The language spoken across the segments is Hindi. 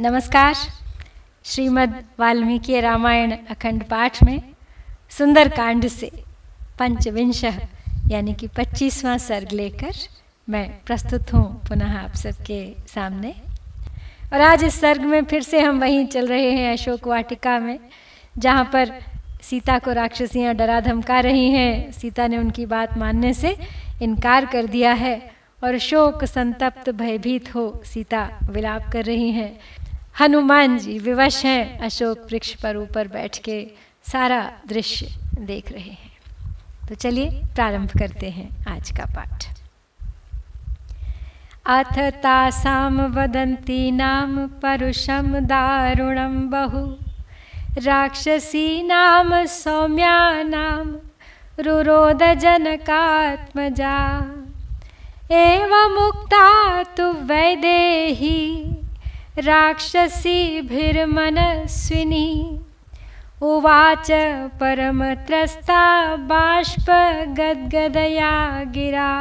नमस्कार। श्रीमद् वाल्मीकि रामायण अखंड पाठ में सुंदर कांड से पंचविंशः यानी कि 25वां सर्ग लेकर मैं प्रस्तुत हूँ पुनः आप सबके सामने। और आज इस सर्ग में फिर से हम वहीं चल रहे हैं अशोक वाटिका में, जहाँ पर सीता को राक्षसियाँ डरा धमका रही हैं। सीता ने उनकी बात मानने से इनकार कर दिया है और शोक संतप्त भयभीत हो सीता विलाप कर रही हैं। हनुमान जी विवश हैं, अशोक वृक्ष पर ऊपर बैठ के सारा दृश्य देख रहे हैं। तो चलिए प्रारंभ करते हैं आज का पाठ। अथ तासाम वदन्ती नाम परुषम दारुणम बहु राक्षसीनाम सौम्यानाम रुरोध जनकात्मजा एवमुक्ता तु वैदेही राक्षसीभिर्मनस्विनी उवाच परमत्रस्ता बाष्पगद्गदया गिरा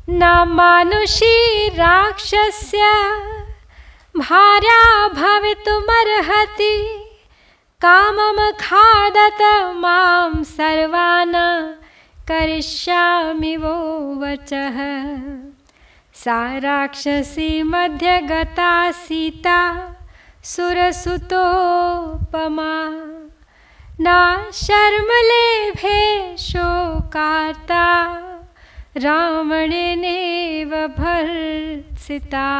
न मानुषी राक्षस्य भार्या भवितुमर्हति कामं खादत मां सर्वान् करिष्यामि वो वचः। सा राक्षसी मध्यगता सीता सुरसुतोपमा न शर्मलेभे शोकार्ता रावणेनेव भर्त्सिता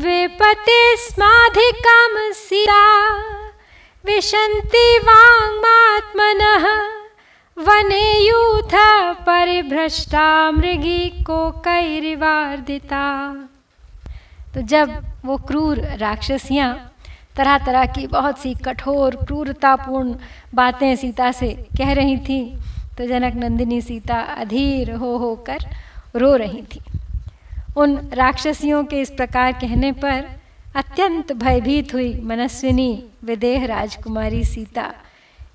विपतिस्माधिकं सीता विशन्ति वाङ्मात्मनः वने यूथ परिभ्रष्टा मृगी को कैरिवार्दिता। तो जब वो क्रूर राक्षसियाँ तरह तरह की बहुत सी कठोर क्रूरतापूर्ण बातें सीता से कह रही थीं, तो जनक नंदिनी सीता अधीर होकर रो रही थी। उन राक्षसियों के इस प्रकार कहने पर अत्यंत भयभीत हुई मनस्विनी विदेह राजकुमारी सीता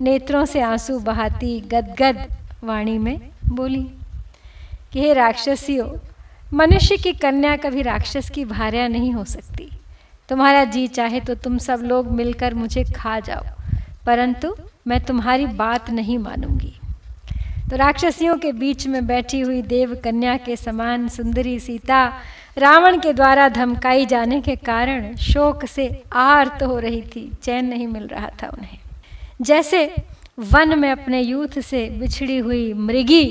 नेत्रों से आंसू बहाती गदगद वाणी में बोली कि हे राक्षसियों, मनुष्य की कन्या कभी राक्षस की भार्या नहीं हो सकती। तुम्हारा जी चाहे तो तुम सब लोग मिलकर मुझे खा जाओ, परंतु मैं तुम्हारी बात नहीं मानूंगी। तो राक्षसियों के बीच में बैठी हुई देव कन्या के समान सुंदरी सीता रावण के द्वारा धमकाई जाने के कारण शोक से आर्त हो रही थी। चैन नहीं मिल रहा था उन्हें। जैसे वन में अपने यूथ से बिछड़ी हुई मृगी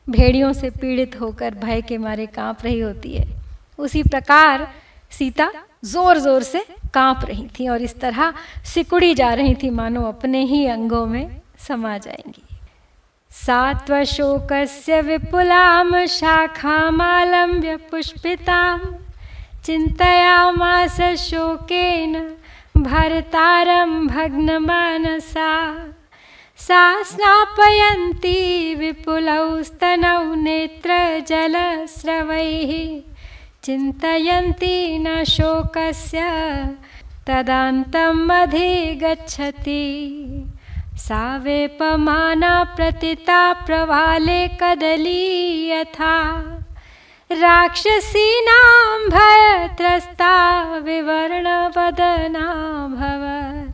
भेड़ियों से पीड़ित होकर भय के मारे कांप रही होती है, उसी प्रकार सीता जोर जोर से कांप रही थी और इस तरह सिकुड़ी जा रही थी मानो अपने ही अंगों में समा जाएंगी। सात्वशोकस्य विपुलां शाखामालम्ब्य पुष्पितां चिन्तयामास शोकेन भर्तारं भग्नमानसा सा स्नापयन्ती विपुलौ स्तनौ नेत्रजलस्रवैः चिन्तयन्ती न शोकस्य तदान्तम् अधिगच्छति। सा वेपमाना प्रतिता प्रवाले कदली यथा राक्षसीनां भयत्रस्ता विवर्णवदना भवत्।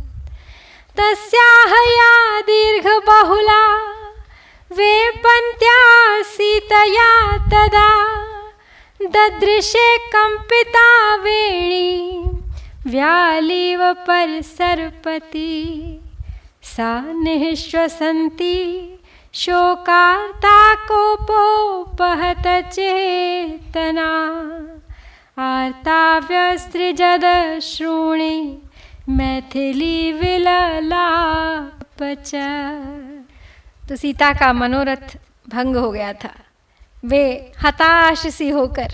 तस्याः या दीर्घबहुला वेपन्त्या सीतया तदा ददृशे कम्पिता वेणी व्यालीव परिसर्पति। सा निःश्वसन्ती शोकार्ता कोपोपहत चेतना आर्ताव्यसृजद श्रोणी मैथिली विललाप च। तो सीता का मनोरथ भंग हो गया था। वे हताश सी होकर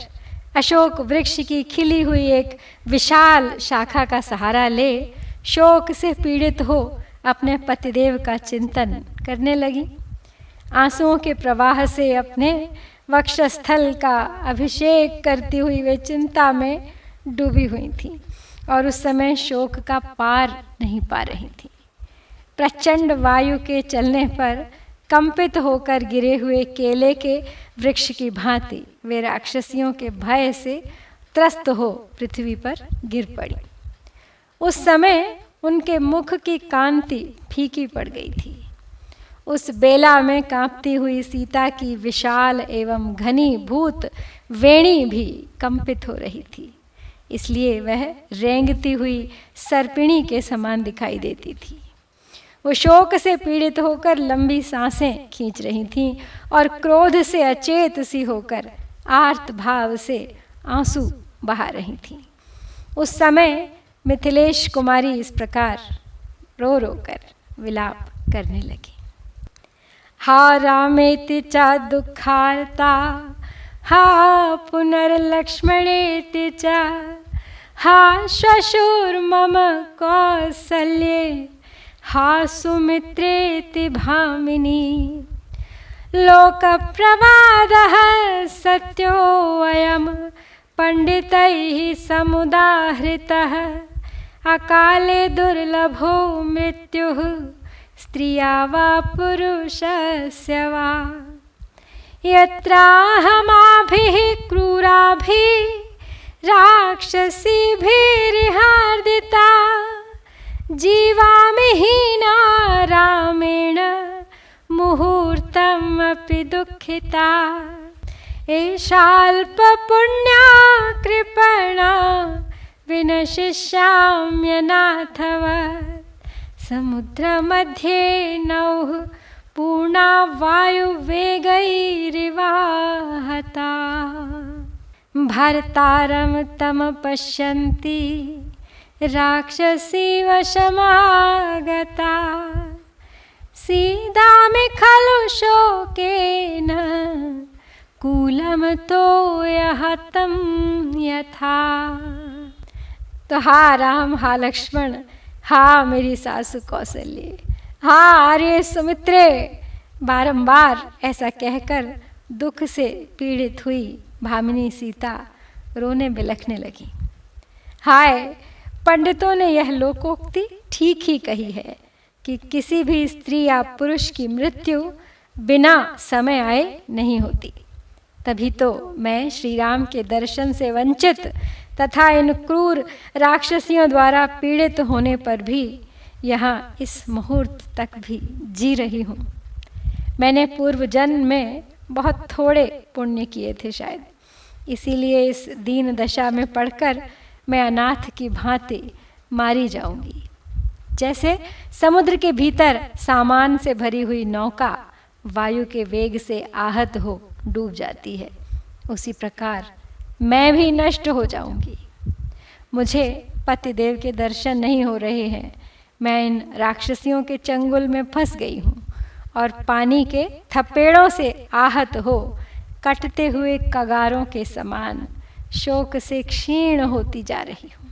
अशोक वृक्ष की खिली हुई एक विशाल शाखा का सहारा ले शोक से पीड़ित हो अपने पतिदेव का चिंतन करने लगी। आंसुओं के प्रवाह से अपने वक्षस्थल का अभिषेक करती हुई वे चिंता में डूबी हुई थी और उस समय शोक का पार नहीं पा रही थी। प्रचंड वायु के चलने पर कंपित होकर गिरे हुए केले के वृक्ष की भांति वे राक्षसियों के भय से त्रस्त हो पृथ्वी पर गिर पड़ी। उस समय उनके मुख की कांति फीकी पड़ गई थी। उस बेला में कांपती हुई सीता की विशाल एवं घनीभूत वेणी भी कंपित हो रही थी, इसलिए वह रेंगती हुई सर्पिणी के समान दिखाई देती थी। वो शोक से पीड़ित होकर लंबी सांसें खींच रही थीं और क्रोध से अचेत सी होकर आर्त भाव से आंसू बहा रही थीं। उस समय मिथिलेश कुमारी इस प्रकार रो रो कर विलाप करने लगी। हा रामेति च दुःखार्ता, हा पुनर्लक्ष्मणेति च, हा श्वशुर मम कौसल्ये, हा सुमित्रेति भामिनी। लोकप्रवादः सत्योऽयं पंडितैः समुदाहृतः, अकाले दुर्लभो मृत्युः स्त्रिया वा पुरुषस्य वा। यत्राहमाभिः क्रूराभिः राक्षसीभिर्हार्दिता, जीवामि हीना रामेण मुहूर्तमपि दुःखिता। एषाल्पपुण्या कृपणा विनशिष्याम्यनाथवत्, समुद्रमध्ये नौः पूर्णा वायुवेगैरिवाहता। भर्तारं तम पश्यन्ति राक्षसी वशमागता, सीदामि खलु शोकेन कूलं तोयहतं यथा। तो हा राम, हा लक्ष्मण, हा मेरी सासु कौशल्य, हा आर्य सुमित्रे, बारंबार ऐसा कहकर दुख से पीड़ित हुई भामिनी सीता रोने बिलखने लगी। हाय, पंडितों ने यह लोकोक्ति ठीक ही कही है कि किसी भी स्त्री या पुरुष की मृत्यु बिना समय आए नहीं होती। तभी तो मैं श्री राम के दर्शन से वंचित तथा इन क्रूर राक्षसियों द्वारा पीड़ित होने पर भी यहाँ इस मुहूर्त तक भी जी रही हूँ। मैंने पूर्व जन्म में बहुत थोड़े पुण्य किए थे शायद, इसीलिए इस दीन दशा में पड़कर मैं अनाथ की भांति मारी जाऊंगी। जैसे समुद्र के भीतर सामान से भरी हुई नौका वायु के वेग से आहत हो डूब जाती है, उसी प्रकार मैं भी नष्ट हो जाऊंगी। मुझे पतिदेव के दर्शन नहीं हो रहे हैं, मैं इन राक्षसियों के चंगुल में फंस गई हूँ और पानी के थपेड़ों से आहत हो कटते हुए कगारों के समान शोक से क्षीण होती जा रही हूँ।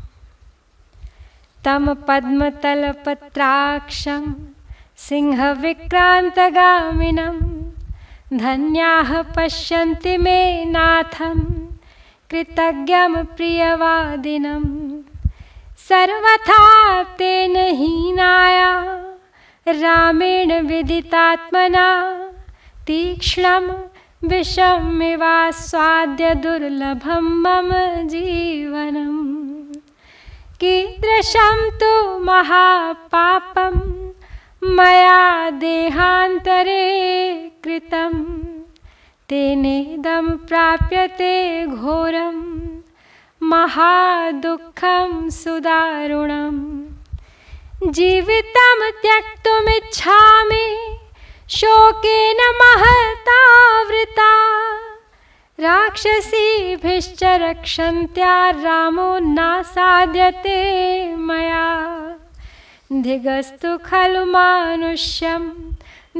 तम पद्मतल पत्राक्षं सिंह विक्रांतगामिनं, धन्याः पश्यन्ति मे नाथं कृतज्ञं प्रियवादिनं। सर्वथा तेन हीनाया रामेण विदितात्मना, तीक्ष्णं विषमिवास्वाद्य दुर्लभं मम जीवनम्। कीदृशं तु महापापं मया देहान्तरे कृतं, तेनेदं प्राप्यते घोरं महादुःखं सुदारुणम्। जीवितं त्यक्तुमिच्छामि शोकेन महतावृता, राक्षसीभिश्च रक्षन्त्या रामो नासाद्यते मया। धिगस्तु खलु मानुष्यं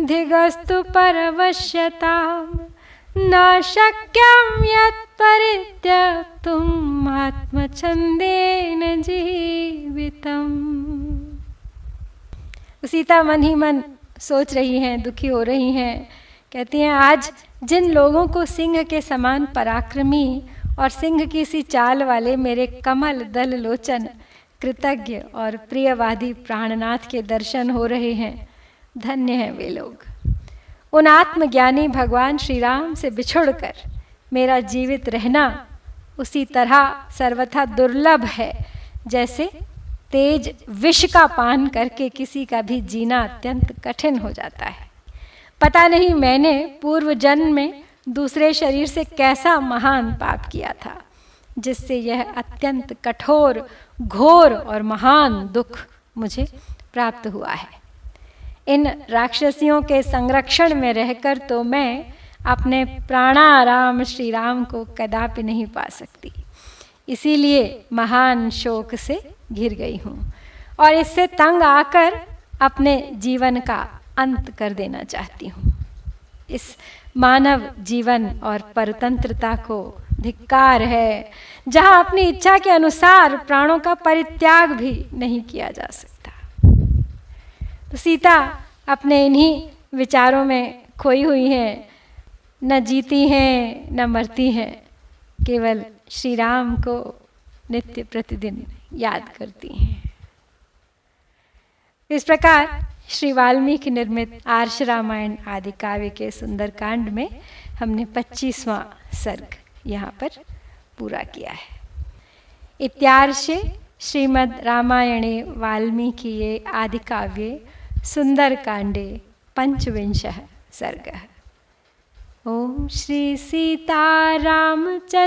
धिगस्तु परवश्यतां, न शक्यं यत्परित्यक्तुम् आत्मछन्देन जीवितम्। सीता मन ही मन सोच रही हैं, दुखी हो रही हैं। कहती हैं, आज जिन लोगों को सिंह के समान पराक्रमी और सिंह की सी चाल वाले मेरे कमल दल लोचन कृतज्ञ और प्रियवादी प्राणनाथ के दर्शन हो रहे हैं, धन्य हैं वे लोग। उन आत्मज्ञानी भगवान श्री राम से बिछुड़कर मेरा जीवित रहना उसी तरह सर्वथा दुर्लभ है जैसे तेज विष का पान करके किसी का भी जीना अत्यंत कठिन हो जाता है। पता नहीं मैंने पूर्व जन्म में दूसरे शरीर से कैसा महान पाप किया था जिससे यह अत्यंत कठोर, घोर और महान दुख मुझे प्राप्त हुआ है। इन राक्षसियों के संरक्षण में रहकर तो मैं अपने प्राणाराम श्री राम को कदापि नहीं पा सकती, इसीलिए महान शोक से घिर गई हूँ और इससे तंग आकर अपने जीवन का अंत कर देना चाहती हूँ। इस मानव जीवन और परतंत्रता को धिक्कार है जहाँ अपनी इच्छा के अनुसार प्राणों का परित्याग भी नहीं किया जा सकता। तो सीता अपने इन्हीं विचारों में खोई हुई हैं, न जीती हैं न मरती हैं, केवल श्री राम को नित्य प्रतिदिन याद करती हैं। इस प्रकार श्री वाल्मीकि निर्मित आर्ष रामायण आदि काव्य के सुंदरकांड में हमने 25वां सर्ग यहाँ पर पूरा किया है। इत्यार्षे श्रीमद् रामायणे वाल्मीकिये आदि काव्ये सुंदरकांडे 25वां सर्गः। ओम श्री सीता रामचंद्राभ्यां